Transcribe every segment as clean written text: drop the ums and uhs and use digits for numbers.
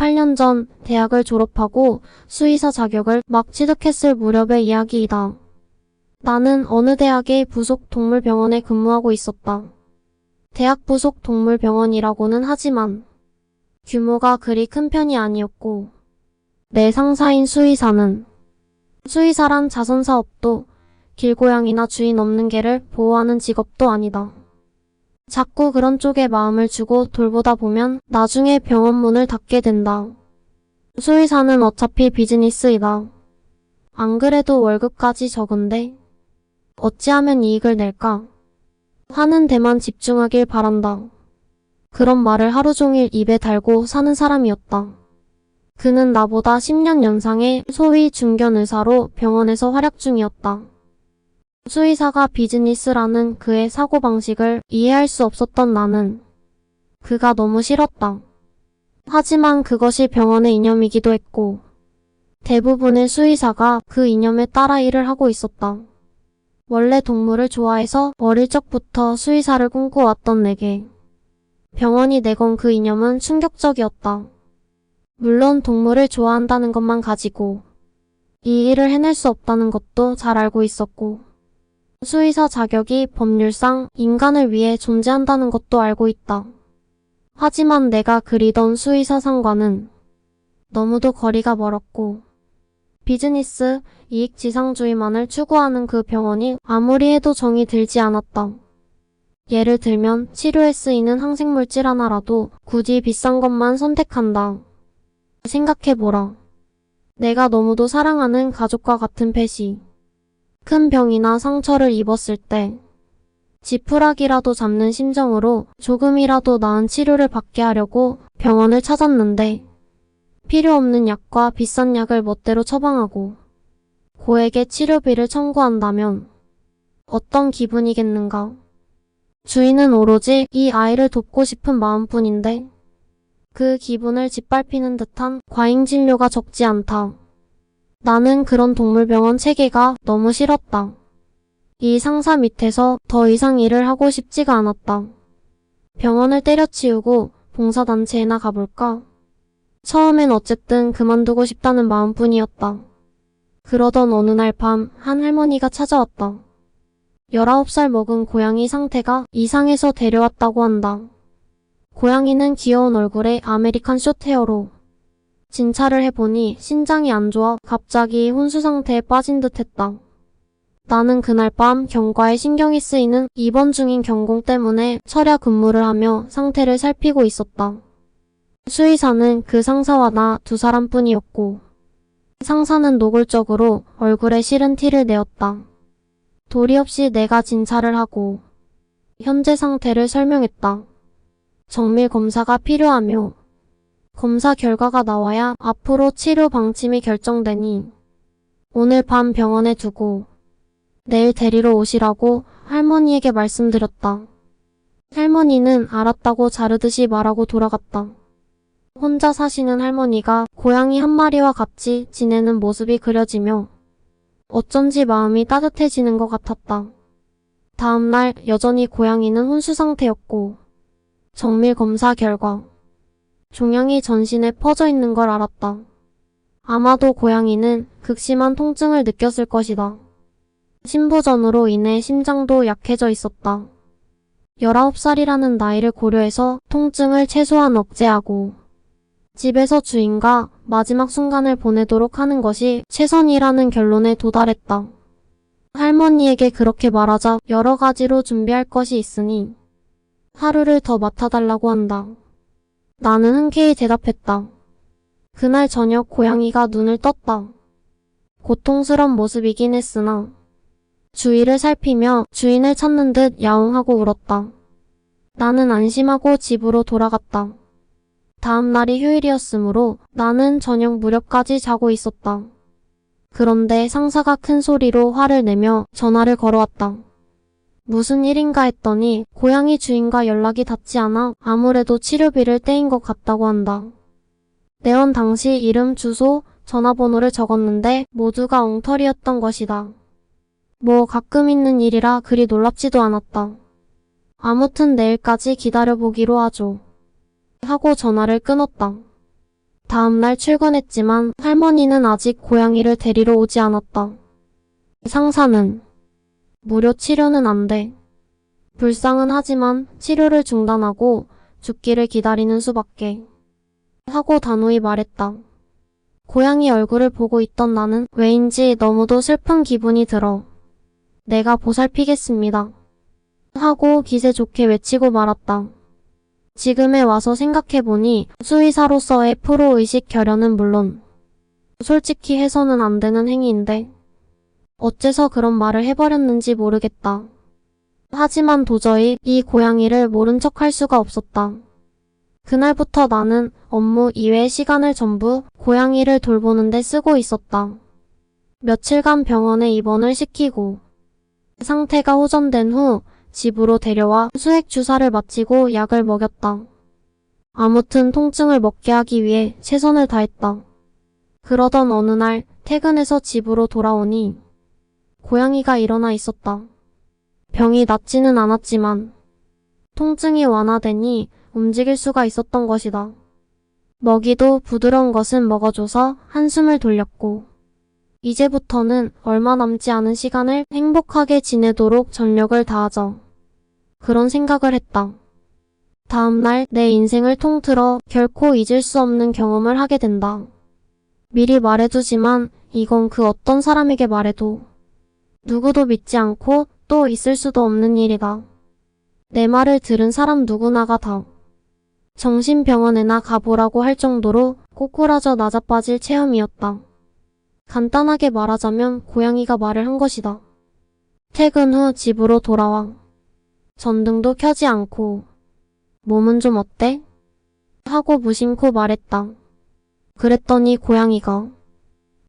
8년 전 대학을 졸업하고 수의사 자격을 막 취득했을 무렵의 이야기이다. 나는 어느 대학의 부속 동물병원에 근무하고 있었다. 대학 부속 동물병원이라고는 하지만 규모가 그리 큰 편이 아니었고, 내 상사인 수의사는 수의사란 자선사업도 길고양이나 주인 없는 개를 보호하는 직업도 아니다. 자꾸 그런 쪽에 마음을 주고 돌보다 보면 나중에 병원 문을 닫게 된다. 수의사는 어차피 비즈니스이다. 안 그래도 월급까지 적은데 어찌하면 이익을 낼까 하는 데만 집중하길 바란다. 그런 말을 하루 종일 입에 달고 사는 사람이었다. 그는 나보다 10년 연상의 소위 중견 의사로 병원에서 활약 중이었다. 수의사가 비즈니스라는 그의 사고방식을 이해할 수 없었던 나는 그가 너무 싫었다. 하지만 그것이 병원의 이념이기도 했고 대부분의 수의사가 그 이념에 따라 일을 하고 있었다. 원래 동물을 좋아해서 어릴 적부터 수의사를 꿈꿔왔던 내게 병원이 내건 그 이념은 충격적이었다. 물론 동물을 좋아한다는 것만 가지고 이 일을 해낼 수 없다는 것도 잘 알고 있었고 수의사 자격이 법률상 인간을 위해 존재한다는 것도 알고 있다. 하지만 내가 그리던 수의사 상과는 너무도 거리가 멀었고 비즈니스, 이익지상주의만을 추구하는 그 병원이 아무리 해도 정이 들지 않았다. 예를 들면 치료에 쓰이는 항생물질 하나라도 굳이 비싼 것만 선택한다. 생각해보라. 내가 너무도 사랑하는 가족과 같은 펫이 큰 병이나 상처를 입었을 때 지푸라기라도 잡는 심정으로 조금이라도 나은 치료를 받게 하려고 병원을 찾았는데 필요 없는 약과 비싼 약을 멋대로 처방하고 고액의 치료비를 청구한다면 어떤 기분이겠는가? 주인은 오로지 이 아이를 돕고 싶은 마음뿐인데 그 기분을 짓밟히는 듯한 과잉 진료가 적지 않다. 나는 그런 동물병원 체계가 너무 싫었다. 이 상사 밑에서 더 이상 일을 하고 싶지가 않았다. 병원을 때려치우고 봉사단체에나 가볼까? 처음엔 어쨌든 그만두고 싶다는 마음뿐이었다. 그러던 어느 날 밤 한 할머니가 찾아왔다. 19살 먹은 고양이 상태가 이상해서 데려왔다고 한다. 고양이는 귀여운 얼굴에 아메리칸 숏헤어로 진찰을 해보니 신장이 안 좋아 갑자기 혼수 상태에 빠진 듯 했다. 나는 그날 밤 경과에 신경이 쓰이는 입원 중인 경공 때문에 철야 근무를 하며 상태를 살피고 있었다. 수의사는 그 상사와 나 두 사람뿐이었고 상사는 노골적으로 얼굴에 싫은 티를 내었다. 도리 없이 내가 진찰을 하고 현재 상태를 설명했다. 정밀 검사가 필요하며 검사 결과가 나와야 앞으로 치료 방침이 결정되니 오늘 밤 병원에 두고 내일 데리러 오시라고 할머니에게 말씀드렸다. 할머니는 알았다고 자르듯이 말하고 돌아갔다. 혼자 사시는 할머니가 고양이 한 마리와 같이 지내는 모습이 그려지며 어쩐지 마음이 따뜻해지는 것 같았다. 다음날 여전히 고양이는 혼수 상태였고 정밀 검사 결과 종양이 전신에 퍼져 있는 걸 알았다. 아마도 고양이는 극심한 통증을 느꼈을 것이다. 신부전으로 인해 심장도 약해져 있었다. 19살이라는 나이를 고려해서 통증을 최소한 억제하고 집에서 주인과 마지막 순간을 보내도록 하는 것이 최선이라는 결론에 도달했다. 할머니에게 그렇게 말하자 여러 가지로 준비할 것이 있으니 하루를 더 맡아달라고 한다. 나는 흔쾌히 대답했다. 그날 저녁 고양이가 눈을 떴다. 고통스런 모습이긴 했으나 주위를 살피며 주인을 찾는 듯 야옹하고 울었다. 나는 안심하고 집으로 돌아갔다. 다음 날이 휴일이었으므로 나는 저녁 무렵까지 자고 있었다. 그런데 상사가 큰 소리로 화를 내며 전화를 걸어왔다. 무슨 일인가 했더니 고양이 주인과 연락이 닿지 않아 아무래도 치료비를 떼인 것 같다고 한다. 내원 당시 이름, 주소, 전화번호를 적었는데 모두가 엉터리였던 것이다. 뭐 가끔 있는 일이라 그리 놀랍지도 않았다. 아무튼 내일까지 기다려보기로 하죠. 하고 전화를 끊었다. 다음날 출근했지만 할머니는 아직 고양이를 데리러 오지 않았다. 상사는 무료 치료는 안 돼. 불쌍은 하지만 치료를 중단하고 죽기를 기다리는 수밖에. 하고 단호히 말했다. 고양이 얼굴을 보고 있던 나는 왜인지 너무도 슬픈 기분이 들어. 내가 보살피겠습니다. 하고 기세 좋게 외치고 말았다. 지금에 와서 생각해보니 수의사로서의 프로의식 결여는 물론 솔직히 해서는 안 되는 행위인데 어째서 그런 말을 해버렸는지 모르겠다. 하지만 도저히 이 고양이를 모른 척할 수가 없었다. 그날부터 나는 업무 이외의 시간을 전부 고양이를 돌보는 데 쓰고 있었다. 며칠간 병원에 입원을 시키고 상태가 호전된 후 집으로 데려와 수액 주사를 마치고 약을 먹였다. 아무튼 통증을 먹게 하기 위해 최선을 다했다. 그러던 어느 날 퇴근해서 집으로 돌아오니 고양이가 일어나 있었다. 병이 낫지는 않았지만 통증이 완화되니 움직일 수가 있었던 것이다. 먹이도 부드러운 것은 먹어줘서 한숨을 돌렸고 이제부터는 얼마 남지 않은 시간을 행복하게 지내도록 전력을 다하자. 그런 생각을 했다. 다음날 내 인생을 통틀어 결코 잊을 수 없는 경험을 하게 된다. 미리 말해두지만 이건 그 어떤 사람에게 말해도 누구도 믿지 않고 또 있을 수도 없는 일이다. 내 말을 들은 사람 누구나가 다 정신병원에나 가보라고 할 정도로 꼬꾸라져 나자빠질 체험이었다. 간단하게 말하자면 고양이가 말을 한 것이다. 퇴근 후 집으로 돌아와 전등도 켜지 않고 몸은 좀 어때? 하고 무심코 말했다. 그랬더니 고양이가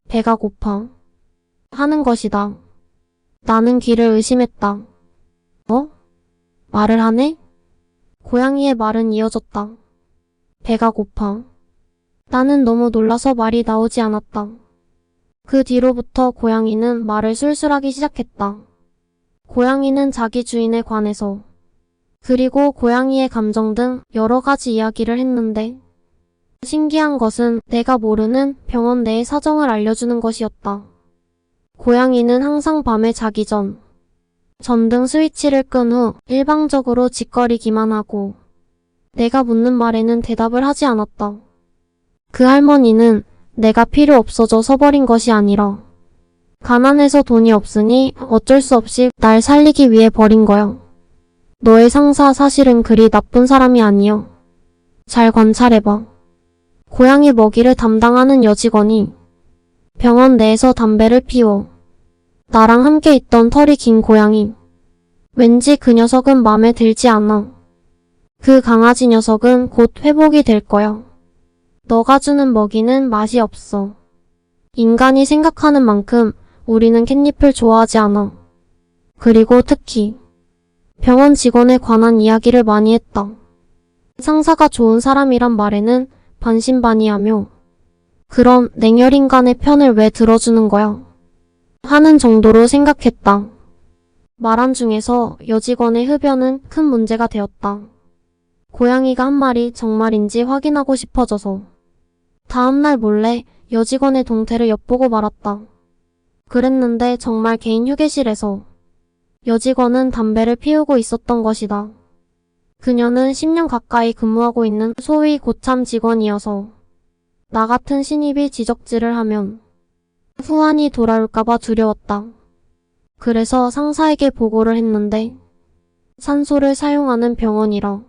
배가 고파 하는 것이다. 나는 귀를 의심했다. 말을 하네? 고양이의 말은 이어졌다. 배가 고파. 나는 너무 놀라서 말이 나오지 않았다. 그 뒤로부터 고양이는 말을 술술하기 시작했다. 고양이는 자기 주인에 관해서 그리고 고양이의 감정 등 여러 가지 이야기를 했는데 신기한 것은 내가 모르는 병원 내의 사정을 알려주는 것이었다. 고양이는 항상 밤에 자기 전 전등 스위치를 끈 후 일방적으로 짓거리기만 하고 내가 묻는 말에는 대답을 하지 않았다. 그 할머니는 내가 필요 없어져 서버린 것이 아니라 가난해서 돈이 없으니 어쩔 수 없이 날 살리기 위해 버린 거야. 너의 상사 사실은 그리 나쁜 사람이 아니여. 잘 관찰해봐. 고양이 먹이를 담당하는 여직원이 병원 내에서 담배를 피워 나랑 함께 있던 털이 긴 고양이. 왠지 그 녀석은 맘에 들지 않아. 그 강아지 녀석은 곧 회복이 될 거야. 너가 주는 먹이는 맛이 없어. 인간이 생각하는 만큼 우리는 캣닙을 좋아하지 않아. 그리고 특히 병원 직원에 관한 이야기를 많이 했다. 상사가 좋은 사람이란 말에는 반신반의하며 그런 냉혈인간의 편을 왜 들어주는 거야? 하는 정도로 생각했다. 말한 중에서 여직원의 흡연은 큰 문제가 되었다. 고양이가 한 말이 정말인지 확인하고 싶어져서 다음날 몰래 여직원의 동태를 엿보고 말았다. 그랬는데 정말 개인 휴게실에서 여직원은 담배를 피우고 있었던 것이다. 그녀는 10년 가까이 근무하고 있는 소위 고참 직원이어서 나 같은 신입이 지적질을 하면 후환이 돌아올까봐 두려웠다. 그래서 상사에게 보고를 했는데 산소를 사용하는 병원이라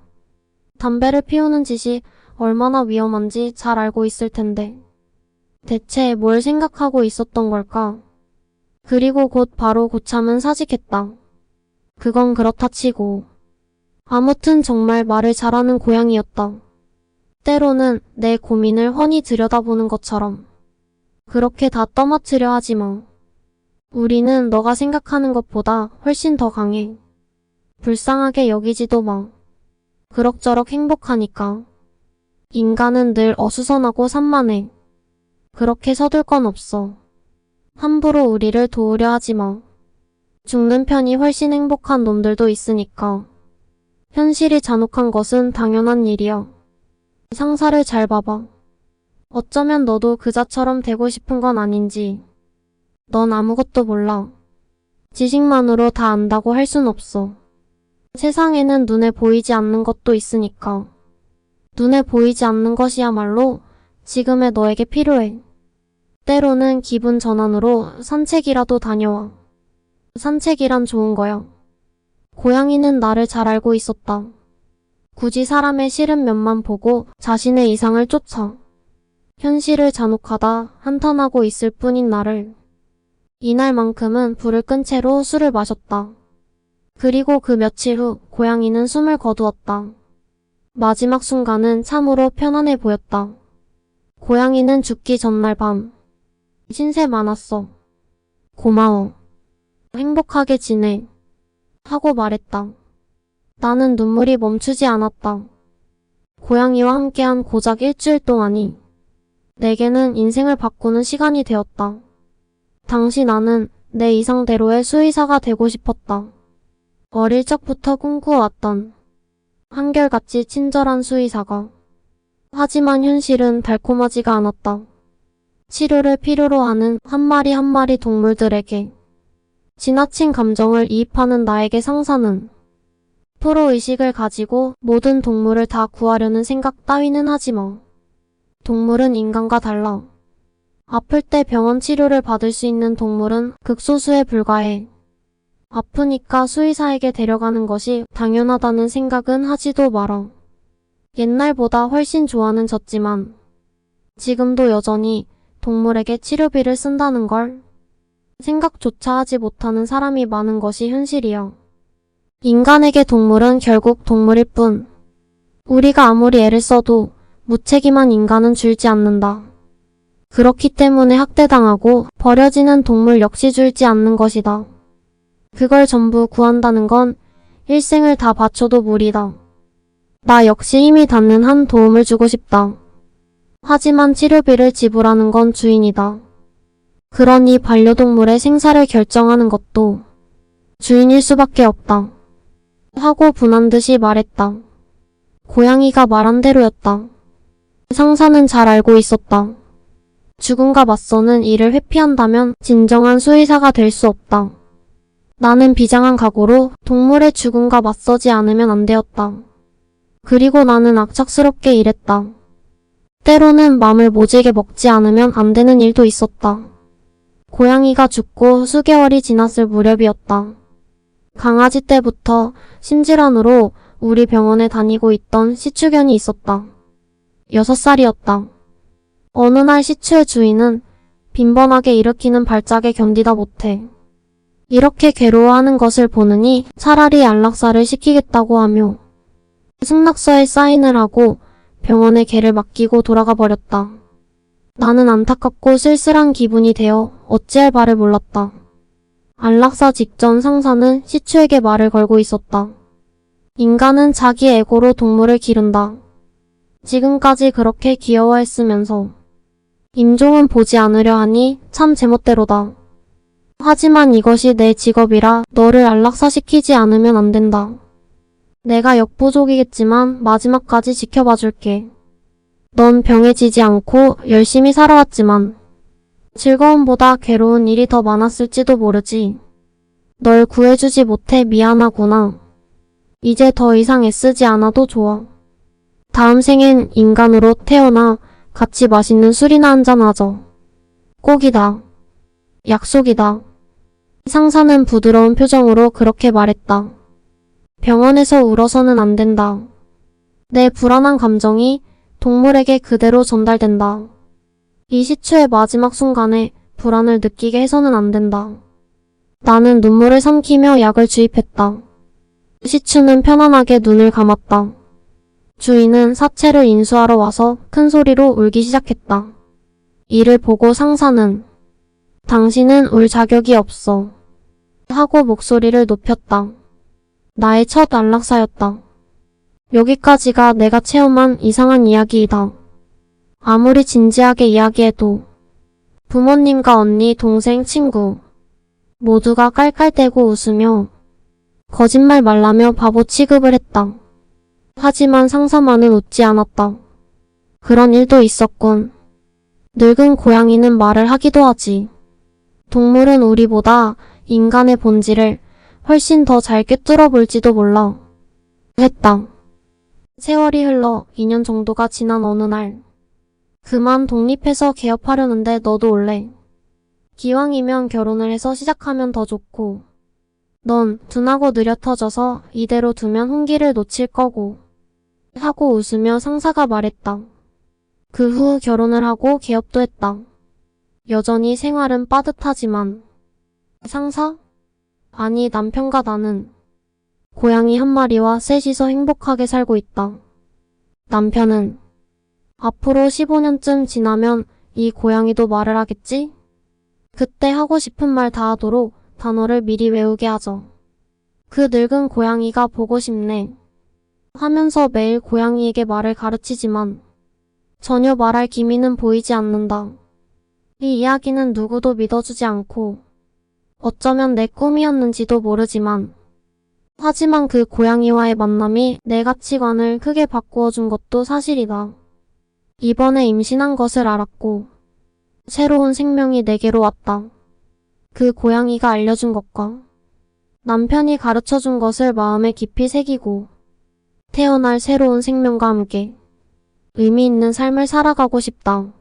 담배를 피우는 짓이 얼마나 위험한지 잘 알고 있을 텐데 대체 뭘 생각하고 있었던 걸까? 그리고 곧 바로 고참은 사직했다. 그건 그렇다 치고 아무튼 정말 말을 잘하는 고양이였다. 때로는 내 고민을 훤히 들여다보는 것처럼 그렇게 다 떠맡으려 하지 마. 우리는 너가 생각하는 것보다 훨씬 더 강해. 불쌍하게 여기지도 마. 그럭저럭 행복하니까. 인간은 늘 어수선하고 산만해. 그렇게 서둘 건 없어. 함부로 우리를 도우려 하지 마. 죽는 편이 훨씬 행복한 놈들도 있으니까. 현실이 잔혹한 것은 당연한 일이야. 상사를 잘 봐봐. 어쩌면 너도 그자처럼 되고 싶은 건 아닌지. 넌 아무것도 몰라. 지식만으로 다 안다고 할 순 없어. 세상에는 눈에 보이지 않는 것도 있으니까. 눈에 보이지 않는 것이야말로 지금의 너에게 필요해. 때로는 기분 전환으로 산책이라도 다녀와. 산책이란 좋은 거야. 고양이는 나를 잘 알고 있었다. 굳이 사람의 싫은 면만 보고 자신의 이상을 쫓아. 현실을 잔혹하다 한탄하고 있을 뿐인 나를. 이날만큼은 불을 끈 채로 술을 마셨다. 그리고 그 며칠 후 고양이는 숨을 거두었다. 마지막 순간은 참으로 편안해 보였다. 고양이는 죽기 전날 밤. 신세 많았어. 고마워. 행복하게 지내. 하고 말했다. 나는 눈물이 멈추지 않았다. 고양이와 함께한 고작 일주일 동안이 내게는 인생을 바꾸는 시간이 되었다. 당시 나는 내 이상대로의 수의사가 되고 싶었다. 어릴 적부터 꿈꾸어왔던 한결같이 친절한 수의사가. 하지만 현실은 달콤하지가 않았다. 치료를 필요로 하는 한 마리 한 마리 동물들에게 지나친 감정을 이입하는 나에게 상사는 프로의식을 가지고 모든 동물을 다 구하려는 생각 따위는 하지 마. 동물은 인간과 달라. 아플 때 병원 치료를 받을 수 있는 동물은 극소수에 불과해. 아프니까 수의사에게 데려가는 것이 당연하다는 생각은 하지도 마라. 옛날보다 훨씬 좋아는 졌지만 지금도 여전히 동물에게 치료비를 쓴다는 걸 생각조차 하지 못하는 사람이 많은 것이 현실이야. 인간에게 동물은 결국 동물일 뿐. 우리가 아무리 애를 써도 무책임한 인간은 줄지 않는다. 그렇기 때문에 학대당하고 버려지는 동물 역시 줄지 않는 것이다. 그걸 전부 구한다는 건 일생을 다 바쳐도 무리다. 나 역시 힘이 닿는 한 도움을 주고 싶다. 하지만 치료비를 지불하는 건 주인이다. 그러니 반려동물의 생사를 결정하는 것도 주인일 수밖에 없다. 하고 분한 듯이 말했다. 고양이가 말한 대로였다. 상사는 잘 알고 있었다. 죽음과 맞서는 일을 회피한다면 진정한 수의사가 될 수 없다. 나는 비장한 각오로 동물의 죽음과 맞서지 않으면 안 되었다. 그리고 나는 악착스럽게 일했다. 때로는 맘을 모질게 먹지 않으면 안 되는 일도 있었다. 고양이가 죽고 수개월이 지났을 무렵이었다. 강아지 때부터 심질환으로 우리 병원에 다니고 있던 시추견이 있었다. 6살이었다. 어느 날 시추의 주인은 빈번하게 일으키는 발작에 견디다 못해 이렇게 괴로워하는 것을 보느니 차라리 안락사를 시키겠다고 하며 승낙서에 사인을 하고 병원에 개를 맡기고 돌아가 버렸다. 나는 안타깝고 쓸쓸한 기분이 되어 어찌할 바를 몰랐다. 안락사 직전 상사는 시추에게 말을 걸고 있었다. 인간은 자기 에고로 동물을 기른다. 지금까지 그렇게 귀여워했으면서 임종은 보지 않으려 하니 참 제멋대로다. 하지만 이것이 내 직업이라 너를 안락사시키지 않으면 안 된다. 내가 역부족이겠지만 마지막까지 지켜봐줄게. 넌 병에 지지 않고 열심히 살아왔지만 즐거움보다 괴로운 일이 더 많았을지도 모르지. 널 구해주지 못해 미안하구나. 이제 더 이상 애쓰지 않아도 좋아. 다음 생엔 인간으로 태어나 같이 맛있는 술이나 한잔하자. 꼭이다. 약속이다. 상사는 부드러운 표정으로 그렇게 말했다. 병원에서 울어서는 안 된다. 내 불안한 감정이 동물에게 그대로 전달된다. 이 시추의 마지막 순간에 불안을 느끼게 해서는 안 된다. 나는 눈물을 삼키며 약을 주입했다. 시추는 편안하게 눈을 감았다. 주인은 사체를 인수하러 와서 큰 소리로 울기 시작했다. 이를 보고 상사는 당신은 울 자격이 없어. 하고 목소리를 높였다. 나의 첫 안락사였다. 여기까지가 내가 체험한 이상한 이야기이다. 아무리 진지하게 이야기해도 부모님과 언니, 동생, 친구 모두가 깔깔대고 웃으며 거짓말 말라며 바보 취급을 했다. 하지만 상사만은 웃지 않았다. 그런 일도 있었군. 늙은 고양이는 말을 하기도 하지. 동물은 우리보다 인간의 본질을 훨씬 더 잘 꿰뚫어 볼지도 몰라. 했다. 세월이 흘러 2년 정도가 지난 어느 날. 그만 독립해서 개업하려는데 너도 올래. 기왕이면 결혼을 해서 시작하면 더 좋고. 넌 둔하고 느려 터져서 이대로 두면 혼기를 놓칠 거고. 하고 웃으며 상사가 말했다. 그 후 결혼을 하고 개업도 했다. 여전히 생활은 빠듯하지만. 상사? 아니 남편과 나는 고양이 한 마리와 셋이서 행복하게 살고 있다. 남편은 앞으로 15년쯤 지나면 이 고양이도 말을 하겠지? 그때 하고 싶은 말 다 하도록 단어를 미리 외우게 하죠. 그 늙은 고양이가 보고 싶네. 하면서 매일 고양이에게 말을 가르치지만 전혀 말할 기미는 보이지 않는다. 이 이야기는 누구도 믿어주지 않고 어쩌면 내 꿈이었는지도 모르지만 하지만 그 고양이와의 만남이 내 가치관을 크게 바꾸어준 것도 사실이다. 이번에 임신한 것을 알았고 새로운 생명이 내게로 왔다. 그 고양이가 알려준 것과 남편이 가르쳐준 것을 마음에 깊이 새기고 태어날 새로운 생명과 함께 의미 있는 삶을 살아가고 싶다.